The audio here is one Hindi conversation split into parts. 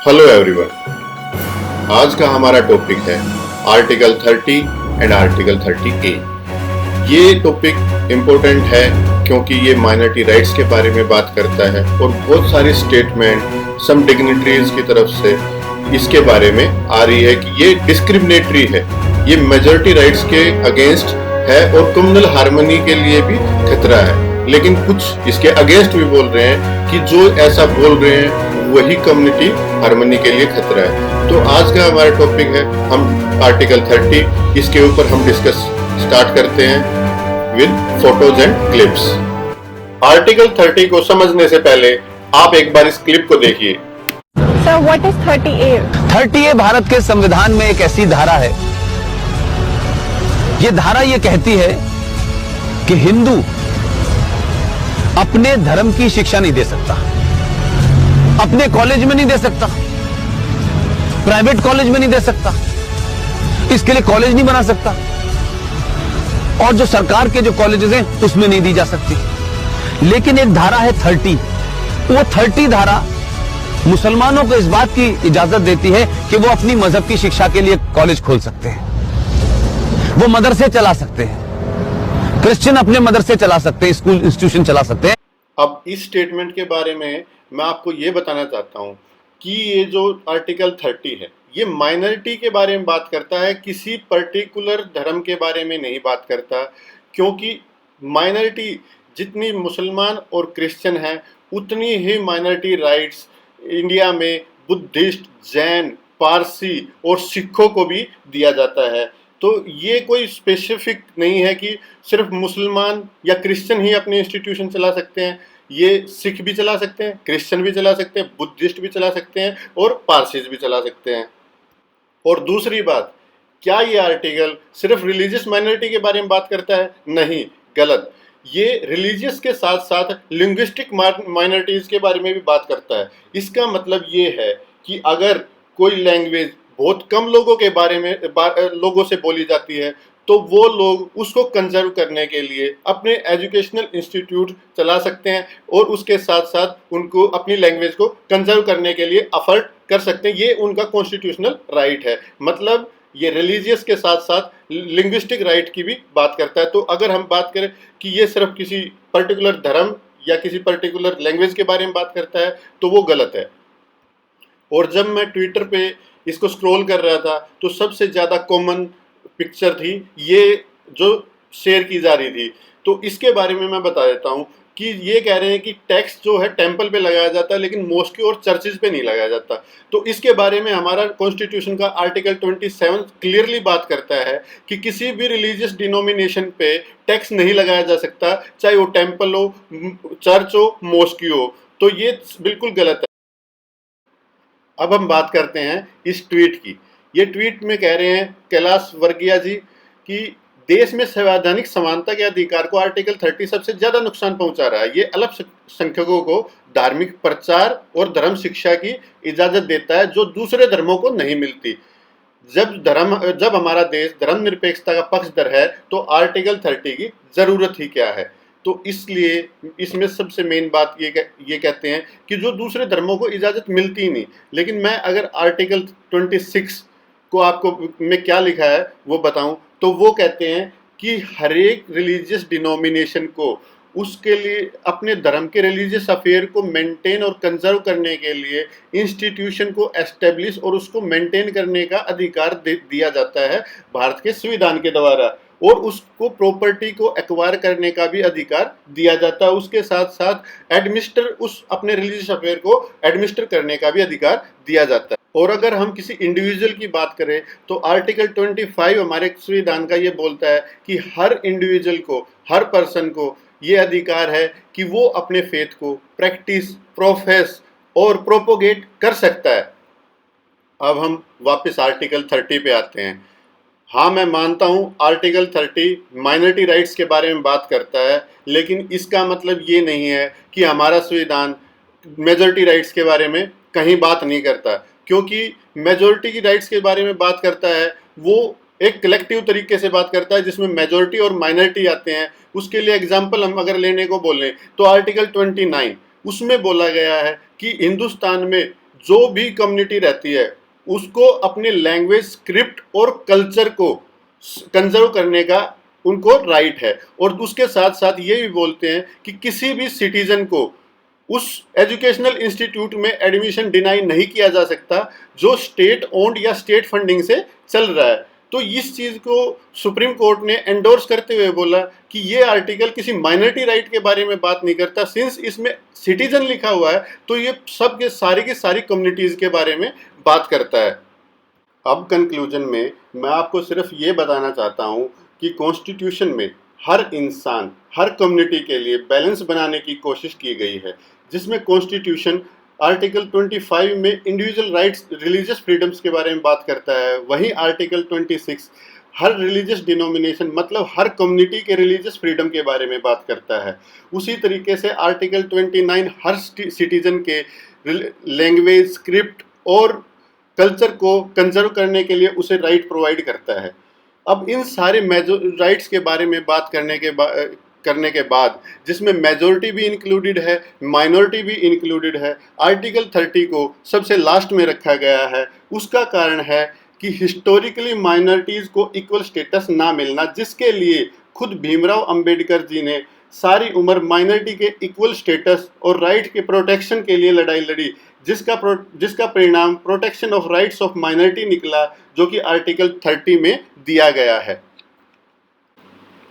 Hello everyone. आज का हमारा टॉपिक है आर्टिकल 30 एंड आर्टिकल 30A। ये टॉपिक इम्पोर्टेंट है क्योंकि ये माइनॉरिटी राइट्स के बारे में बात करता है और बहुत सारी स्टेटमेंट सम डिग्निटरीज की तरफ से इसके बारे में आ रही है कि ये डिस्क्रिमिनेटरी है, ये मेजॉरिटी राइट्स के अगेंस्ट है और कम्युनल हार्मनी के लिए भी खतरा है। लेकिन कुछ इसके अगेंस्ट भी बोल रहे हैं कि जो ऐसा बोल रहे हैं वही कम्युनिटी हार्मनी के लिए खतरा है। तो आज का हमारा टॉपिक है हम आर्टिकल 30, इसके ऊपर हम डिस्कस स्टार्ट करते हैं with photos and clips. Article 30 को समझने से पहले आप एक बार इस क्लिप को देखिए। Sir, what is 30A? 30A Bharat के संविधान में एक ऐसी धारा है, ये धारा ये कहती है कि हिंदू अपने धर्म की शिक्षा नहीं दे सकता, अपने कॉलेज में नहीं दे सकता, प्राइवेट कॉलेज में नहीं दे सकता, इसके लिए कॉलेज नहीं बना सकता, और जो सरकार के जो कॉलेजेस हैं उसमें नहीं दी जा सकती। लेकिन एक धारा है 30, वो 30 धारा मुसलमानों को इस बात की इजाजत देती है कि वो अपनी मजहब की शिक्षा के लिए कॉलेज खोल सकते हैं, वो मदरसे चला सकते हैं, क्रिश्चियन अपने मदरसे चला सकते हैं, स्कूल इंस्टीट्यूशन चला सकते हैं। अब इस स्टेटमेंट के बारे में मैं आपको ये बताना चाहता हूँ कि ये जो आर्टिकल 30 है ये माइनॉरिटी के बारे में बात करता है, किसी पर्टिकुलर धर्म के बारे में नहीं बात करता। क्योंकि माइनॉरिटी जितनी मुसलमान और क्रिश्चियन है उतनी ही माइनॉरिटी राइट्स इंडिया में बुद्धिस्ट, जैन, पारसी और सिखों को भी दिया जाता है। तो ये कोई स्पेसिफिक नहीं है कि सिर्फ मुसलमान या क्रिश्चियन ही अपने इंस्टीट्यूशन चला सकते हैं, ये सिख भी चला सकते हैं, क्रिश्चियन भी चला सकते हैं, बुद्धिस्ट भी चला सकते हैं और पारसीज भी चला सकते हैं। और दूसरी बात, क्या ये आर्टिकल सिर्फ रिलीजियस माइनॉरिटी के बारे में बात करता है? नहीं, गलत। ये रिलीजियस के साथ साथ लिंग्विस्टिक माइनॉरिटीज के बारे में भी बात करता है। इसका मतलब ये है कि अगर कोई लैंग्वेज बहुत कम लोगों के बारे में लोगों से बोली जाती है तो वो लोग उसको कंजर्व करने के लिए अपने एजुकेशनल इंस्टीट्यूट चला सकते हैं और उसके साथ साथ उनको अपनी लैंग्वेज को कंजर्व करने के लिए एफर्ट कर सकते हैं। ये उनका कॉन्स्टिट्यूशनल राइट है। मतलब ये रिलीजियस के साथ साथ लिंग्विस्टिक राइट की भी बात करता है। तो अगर हम बात करें कि ये सिर्फ किसी पर्टिकुलर धर्म या किसी पर्टिकुलर लैंग्वेज के बारे में बात करता है तो वो गलत है। और जब मैं ट्विटर पे इसको स्क्रॉल कर रहा था तो सबसे ज़्यादा कॉमन पिक्चर थी ये जो शेयर की जा रही थी। तो इसके बारे में मैं बता देता हूँ कि ये कह रहे हैं कि टैक्स जो है टेंपल पे लगाया जाता है लेकिन मॉस्क और चर्चेज पे नहीं लगाया जाता। तो इसके बारे में हमारा कॉन्स्टिट्यूशन का आर्टिकल 27 क्लियरली बात करता है कि किसी भी रिलीजियस डिनोमिनेशन पे टैक्स नहीं लगाया जा सकता, चाहे वो टेंपल हो, चर्च हो, मॉस्क हो। तो ये बिल्कुल गलत है। अब हम बात करते हैं इस ट्वीट की। ये ट्वीट में कह रहे हैं कैलाश वर्गिया जी कि देश में संवैधानिक समानता के अधिकार को आर्टिकल 30 सबसे ज्यादा नुकसान पहुंचा रहा है। ये अल्पसंख्यकों को धार्मिक प्रचार और धर्म शिक्षा की इजाजत देता है जो दूसरे धर्मों को नहीं मिलती। जब हमारा देश धर्मनिरपेक्षता का पक्षधर है तो आर्टिकल 30 की जरूरत ही क्या है। तो इसलिए इसमें सबसे मेन बात ये कहते हैं कि जो दूसरे धर्मों को इजाज़त मिलती ही नहीं। लेकिन मैं अगर आर्टिकल 26 को आपको में क्या लिखा है वो बताऊं तो वो कहते हैं कि हर एक रिलीजियस डिनोमिनेशन को उसके लिए अपने धर्म के रिलीजियस अफेयर को मेंटेन और कंजर्व करने के लिए इंस्टीट्यूशन को एस्टेब्लिश और उसको मेंटेन करने का अधिकार दिया जाता है भारत के संविधान के द्वारा, और उसको प्रॉपर्टी को एक्वायर करने का भी अधिकार दिया जाता है। उसके साथ साथ एडमिनिस्टर उस अपने रिलीजियस अफेयर को एडमिनिस्टर करने का भी अधिकार दिया जाता है। और अगर हम किसी इंडिविजुअल की बात करें तो आर्टिकल 25 हमारे संविधान का ये बोलता है कि हर इंडिविजुअल को, हर पर्सन को ये अधिकार है कि वो अपने फेथ को प्रैक्टिस, प्रोफेस और प्रोपोगेट कर सकता है। अब हम वापस आर्टिकल 30 पे आते हैं। हाँ, मैं मानता हूँ आर्टिकल 30 माइनॉरिटी राइट्स के बारे में बात करता है, लेकिन इसका मतलब ये नहीं है कि हमारा संविधान मेजॉरिटी राइट्स के बारे में कहीं बात नहीं करता। क्योंकि मेजॉरिटी की राइट्स के बारे में बात करता है वो एक कलेक्टिव तरीके से बात करता है जिसमें मेजॉरिटी और माइनॉरिटी आते हैं। उसके लिए एग्जाम्पल हम अगर लेने को बोलें तो आर्टिकल 29 उसमें बोला गया है कि हिंदुस्तान में जो भी कम्युनिटी रहती है उसको अपने लैंग्वेज, स्क्रिप्ट और कल्चर को कंजर्व करने का उनको राइट है। और उसके साथ साथ ये भी बोलते हैं कि किसी भी सिटीजन को उस एजुकेशनल इंस्टीट्यूट में एडमिशन डिनाई नहीं किया जा सकता जो स्टेट ओन्ड या स्टेट फंडिंग से चल रहा है। तो इस चीज को सुप्रीम कोर्ट ने एंडोर्स करते हुए बोला कि ये आर्टिकल किसी माइनॉरिटी राइट के बारे में बात नहीं करता, सिंस इसमें सिटीजन लिखा हुआ है तो ये सब के सारी कम्युनिटीज के बारे में बात करता है। अब कंक्लूजन में मैं आपको सिर्फ ये बताना चाहता हूँ कि कॉन्स्टिट्यूशन में हर इंसान, हर कम्युनिटी के लिए बैलेंस बनाने की कोशिश की गई है, जिसमें कॉन्स्टिट्यूशन आर्टिकल 25 में इंडिविजुअल राइट्स, रिलीजियस फ्रीडम्स के बारे में बात करता है। वहीं आर्टिकल 26 हर रिलीजियस डिनोमिनेशन मतलब हर कम्युनिटी के रिलीजियस फ्रीडम के बारे में बात करता है। उसी तरीके से आर्टिकल 29 हर सिटीजन के लैंग्वेज, स्क्रिप्ट और कल्चर को कंजर्व करने के लिए उसे राइट प्रोवाइड करता है। अब इन सारे राइट्स के बारे में बात करने के बाद जिसमें मेजॉरिटी भी इंक्लूडेड है, माइनॉरिटी भी इंक्लूडेड है, आर्टिकल 30 को सबसे लास्ट में रखा गया है। उसका कारण है कि हिस्टोरिकली माइनॉरिटीज़ को इक्वल स्टेटस ना मिलना, जिसके लिए खुद भीमराव अंबेडकर जी ने सारी उम्र माइनॉरिटी के इक्वल स्टेटस और राइट के प्रोटेक्शन के लिए लड़ाई लड़ी, जिसका परिणाम protection of rights of minority निकला, जो कि आर्टिकल 30 में दिया गया है।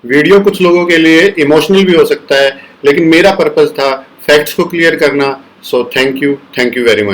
वीडियो कुछ लोगों के लिए इमोशनल भी हो सकता है, लेकिन मेरा पर्पस था फैक्ट्स को क्लियर करना। So thank you very much.